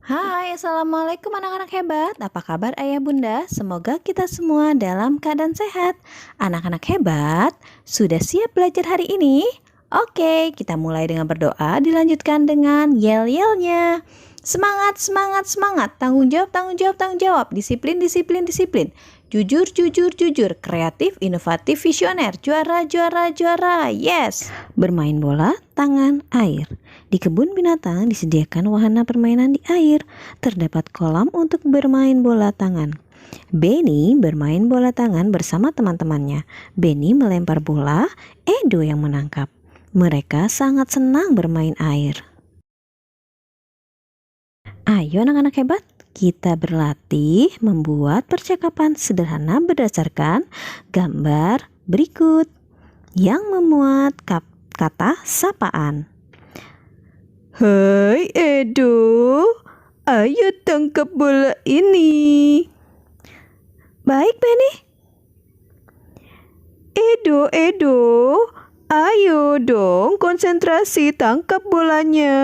Hai, Assalamualaikum anak-anak hebat. Apa kabar ayah bunda? Semoga kita semua dalam keadaan sehat. Anak-anak hebat, sudah siap belajar hari ini? Oke, kita mulai dengan berdoa, dilanjutkan dengan yel-yelnya. Semangat, semangat, semangat. Tanggung jawab, tanggung jawab, tanggung jawab. Disiplin, disiplin, disiplin. Jujur, jujur, jujur. Kreatif, inovatif, visioner. Juara, juara, juara. Yes. Bermain bola, tangan, air. Di kebun binatang disediakan wahana permainan di air. Terdapat kolam untuk bermain bola tangan. Benny bermain bola tangan bersama teman-temannya. Benny melempar bola, Edo yang menangkap. Mereka sangat senang bermain air. Ayo anak-anak hebat, kita berlatih membuat percakapan sederhana berdasarkan gambar berikut yang memuat kata sapaan. Hai Edo, ayo tangkap bola ini. Baik Benny. Edo, ayo dong konsentrasi tangkap bolanya.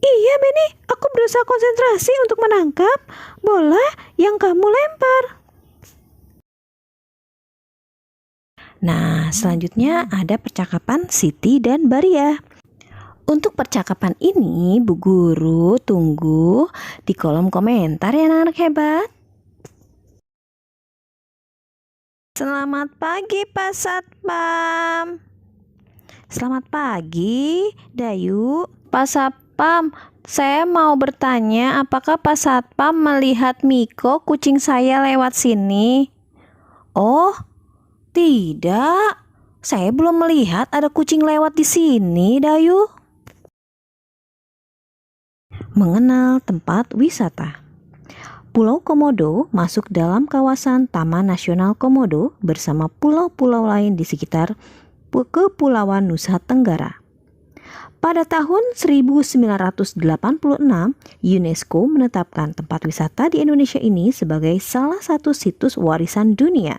Iya Benny, aku berusaha konsentrasi untuk menangkap bola yang kamu lempar. Nah, selanjutnya ada percakapan Siti dan Baria. Untuk percakapan ini, Bu Guru tunggu di kolom komentar ya anak-anak hebat. Selamat pagi Pak Satpam. Selamat pagi Dayu. Pak Satpam, saya mau bertanya apakah Pak Satpam melihat Miko kucing saya lewat sini? Oh, tidak. Saya belum melihat ada kucing lewat di sini, Dayu. Mengenal tempat wisata. Pulau Komodo masuk dalam kawasan Taman Nasional Komodo bersama pulau-pulau lain di sekitar Kepulauan Nusa Tenggara. Pada tahun 1986, UNESCO menetapkan tempat wisata di Indonesia ini sebagai salah satu situs warisan dunia.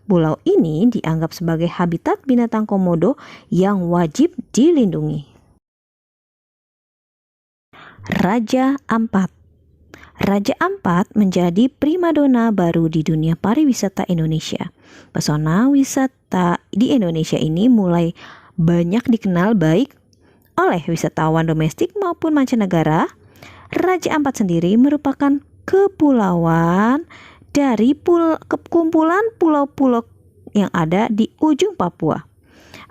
Pulau ini dianggap sebagai habitat binatang komodo yang wajib dilindungi. Raja Ampat. Raja Ampat menjadi primadona baru di dunia pariwisata Indonesia. Pesona wisata di Indonesia ini mulai banyak dikenal baik oleh wisatawan domestik maupun mancanegara. Raja Ampat sendiri merupakan kepulauan dari kumpulan pulau-pulau yang ada di ujung Papua.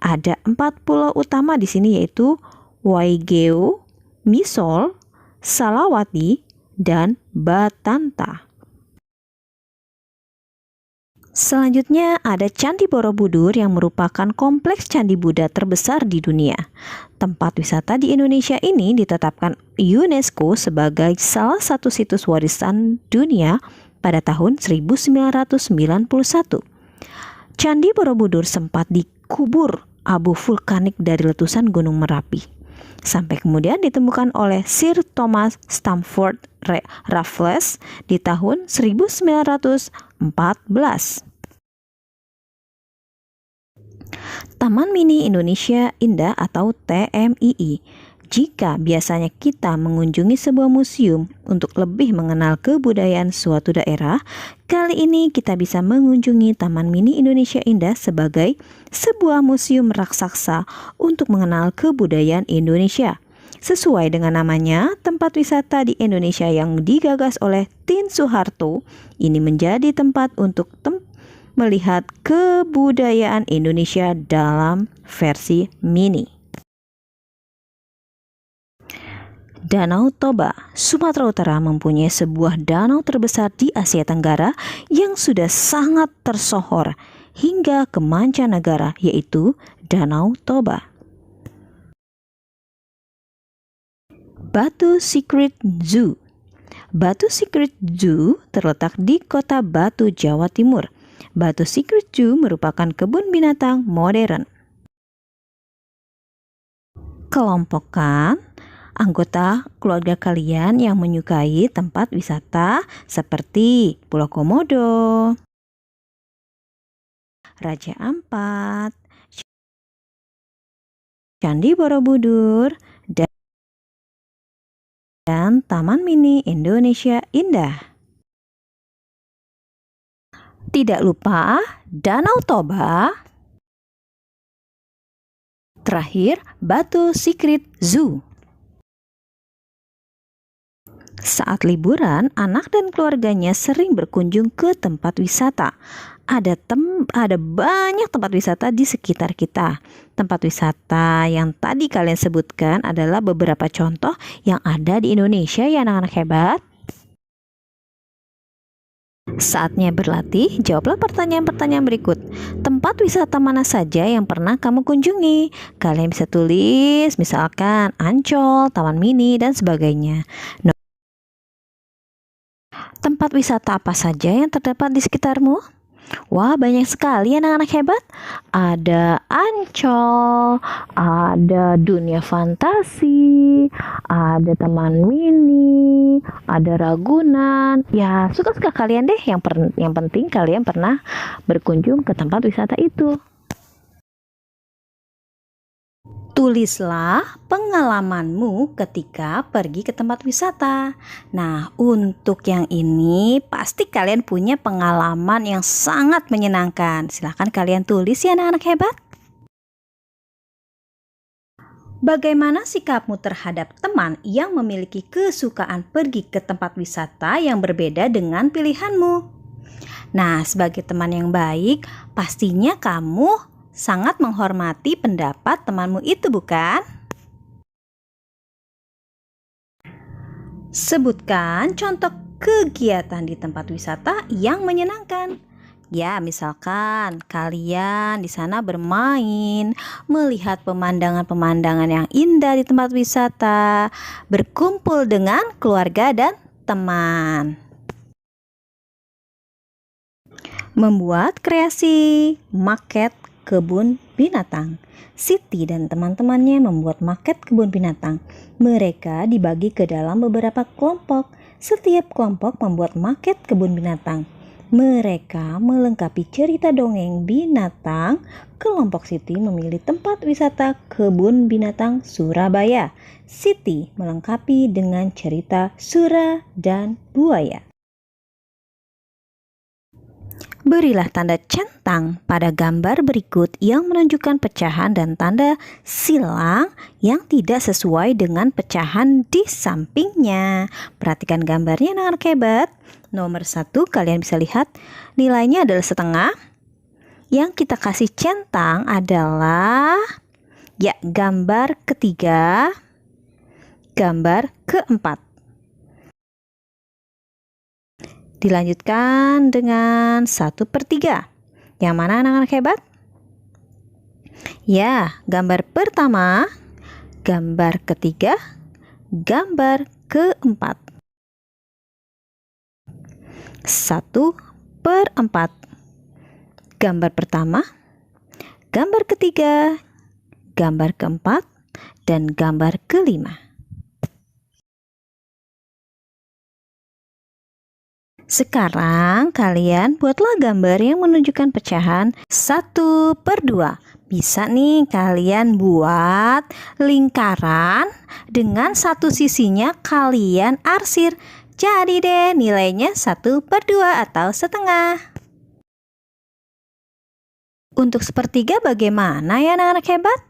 Ada 4 pulau utama di sini yaitu Waigeo, Misol, Salawati, dan Batanta. Selanjutnya ada Candi Borobudur yang merupakan kompleks candi Buddha terbesar di dunia. Tempat wisata di Indonesia ini ditetapkan UNESCO sebagai salah satu situs warisan dunia pada tahun 1991. Candi Borobudur sempat dikubur abu vulkanik dari letusan Gunung Merapi, sampai kemudian ditemukan oleh Sir Thomas Stamford Raffles di tahun 1914. Taman Mini Indonesia Indah atau TMII. Jika biasanya kita mengunjungi sebuah museum untuk lebih mengenal kebudayaan suatu daerah, kali ini kita bisa mengunjungi Taman Mini Indonesia Indah sebagai sebuah museum raksasa untuk mengenal kebudayaan Indonesia. Sesuai dengan namanya, tempat wisata di Indonesia yang digagas oleh Tien Soeharto ini menjadi tempat untuk melihat kebudayaan Indonesia dalam versi mini. Danau Toba, Sumatera Utara mempunyai sebuah danau terbesar di Asia Tenggara yang sudah sangat tersohor hingga ke mancanegara, yaitu Danau Toba. Batu Secret Zoo. Batu Secret Zoo terletak di Kota Batu, Jawa Timur. Batu Secret Zoo merupakan kebun binatang modern. Kelompokkan anggota keluarga kalian yang menyukai tempat wisata seperti Pulau Komodo, Raja Ampat, Candi Borobudur, dan Taman Mini Indonesia Indah. Tidak lupa Danau Toba. Terakhir, Batu Secret Zoo. Saat liburan, anak dan keluarganya sering berkunjung ke tempat wisata. Ada banyak tempat wisata di sekitar kita. Tempat wisata yang tadi kalian sebutkan adalah beberapa contoh yang ada di Indonesia ya anak-anak hebat. Saatnya berlatih, jawablah pertanyaan-pertanyaan berikut. Tempat wisata mana saja yang pernah kamu kunjungi? Kalian bisa tulis, misalkan Ancol, Taman Mini, dan sebagainya. Tempat wisata apa saja yang terdapat di sekitarmu? Wah, banyak sekali anak-anak hebat. Ada Ancol, ada Dunia Fantasi, ada Taman Mini, ada Ragunan. Ya, suka-suka kalian deh. Yang penting kalian pernah berkunjung ke tempat wisata itu. Tulislah pengalamanmu ketika pergi ke tempat wisata. Nah, untuk yang ini pasti kalian punya pengalaman yang sangat menyenangkan. Silahkan kalian tulis ya anak-anak hebat. Bagaimana sikapmu terhadap teman yang memiliki kesukaan pergi ke tempat wisata yang berbeda dengan pilihanmu? Nah, sebagai teman yang baik, pastinya kamu sangat menghormati pendapat temanmu itu, bukan? Sebutkan contoh kegiatan di tempat wisata yang menyenangkan. Ya, misalkan kalian di sana bermain, melihat pemandangan-pemandangan yang indah di tempat wisata, berkumpul dengan keluarga dan teman. Membuat kreasi maket kebun binatang. Siti dan teman-temannya membuat maket kebun binatang. Mereka dibagi ke dalam beberapa kelompok. Setiap kelompok membuat maket kebun binatang. Mereka melengkapi cerita dongeng binatang. Kelompok Siti memilih tempat wisata kebun binatang Surabaya. Siti melengkapi dengan cerita Sura dan Buaya. Berilah tanda centang pada gambar berikut yang menunjukkan pecahan dan tanda silang yang tidak sesuai dengan pecahan di sampingnya. Perhatikan gambarnya anak-anak hebat. Nomor 1 kalian bisa lihat nilainya adalah setengah. Yang kita kasih centang adalah gambar ketiga, gambar keempat. Dilanjutkan dengan 1/3. Yang mana anak-anak hebat? Ya, gambar pertama, gambar ketiga, gambar keempat. 1/4. Gambar pertama, gambar ketiga, gambar keempat, dan gambar kelima. Sekarang kalian buatlah gambar yang menunjukkan pecahan 1/2. Bisa nih kalian buat lingkaran dengan satu sisinya kalian arsir. Jadi deh nilainya 1/2 atau setengah. Untuk 1/3 bagaimana ya anak-anak hebat?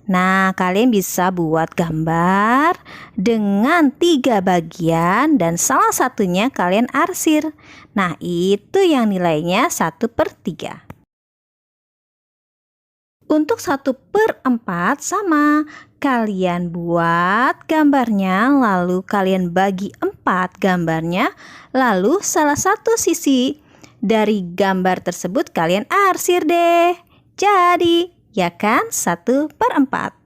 Nah, kalian bisa buat gambar dengan 3 bagian dan salah satunya kalian arsir. Nah, itu yang nilainya 1/3. Untuk 1/4 sama, kalian buat gambarnya lalu kalian bagi 4 gambarnya, lalu salah satu sisi dari gambar tersebut kalian arsir deh. Jadi ya kan 1/4.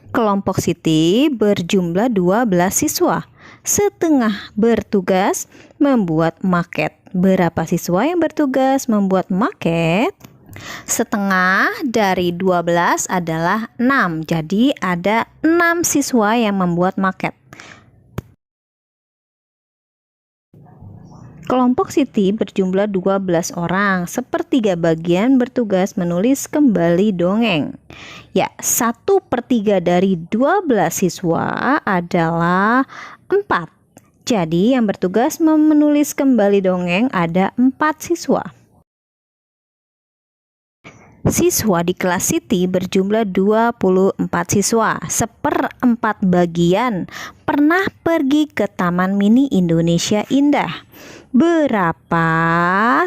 Kelompok Siti berjumlah 12 siswa. Setengah bertugas membuat maket. Berapa siswa yang bertugas membuat maket? Setengah dari 12 adalah 6. Jadi ada 6 siswa yang membuat maket. Kelompok Siti berjumlah 12 orang, sepertiga bagian bertugas menulis kembali dongeng. Ya, 1/3 dari 12 siswa adalah 4. Jadi yang bertugas menulis kembali dongeng ada 4 siswa. Siswa di kelas Siti berjumlah 24 siswa. 1/4 bagian pernah pergi ke Taman Mini Indonesia Indah. Berapa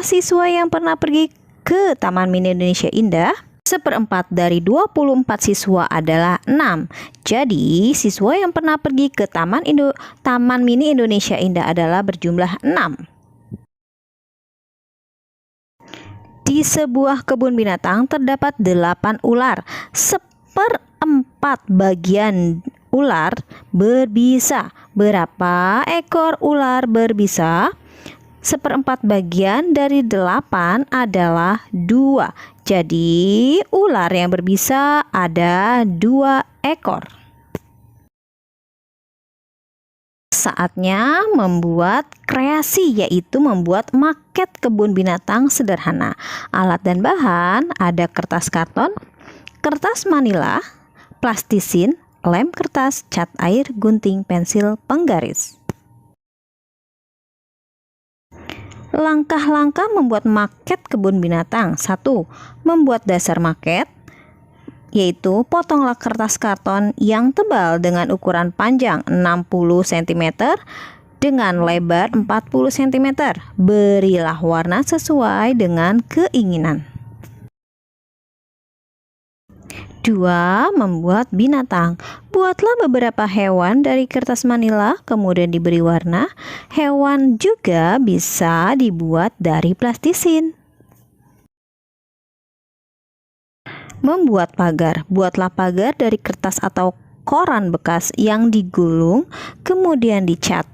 siswa yang pernah pergi ke Taman Mini Indonesia Indah? 1/4 dari 24 siswa adalah 6. Jadi siswa yang pernah pergi ke Taman Mini Indonesia Indah adalah berjumlah 6. Di sebuah kebun binatang terdapat 8 ular. 1/4 bagian ular berbisa. Berapa ekor ular berbisa? 1/4 bagian dari 8 adalah 2. Jadi ular yang berbisa ada 2 ekor. Saatnya membuat kreasi, yaitu membuat maket kebun binatang sederhana. Alat dan bahan ada kertas karton, kertas manila, plastisin, lem kertas, cat air, gunting, pensil, penggaris. Langkah-langkah membuat maket kebun binatang. 1. Membuat dasar maket, yaitu potonglah kertas karton yang tebal dengan ukuran panjang 60 cm dengan lebar 40 cm. Berilah warna sesuai dengan keinginan. 2. Membuat binatang. Buatlah beberapa hewan dari kertas manila, kemudian diberi warna. Hewan juga bisa dibuat dari plastisin. Membuat pagar. Buatlah pagar dari kertas atau koran bekas yang digulung, kemudian dicat.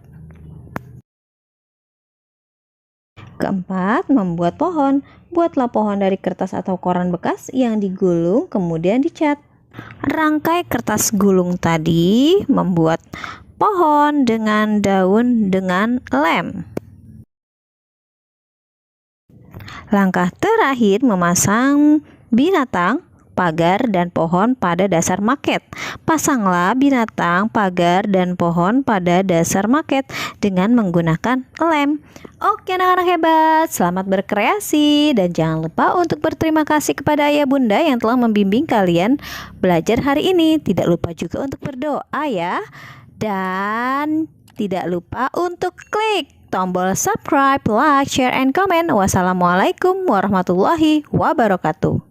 4. Membuat pohon. Buatlah pohon dari kertas atau koran bekas yang digulung, kemudian dicat. Rangkai kertas gulung tadi membuat pohon dengan daun dengan lem. Langkah terakhir memasang binatang, pagar, dan pohon pada dasar maket. Pasanglah binatang, pagar, dan pohon pada dasar maket dengan menggunakan lem. Oke anak-anak hebat, selamat berkreasi dan jangan lupa untuk berterima kasih kepada ayah bunda yang telah membimbing kalian belajar hari ini. Tidak lupa juga untuk berdoa ya. Dan tidak lupa untuk klik tombol subscribe, like, share, and comment. Wassalamualaikum warahmatullahi wabarakatuh.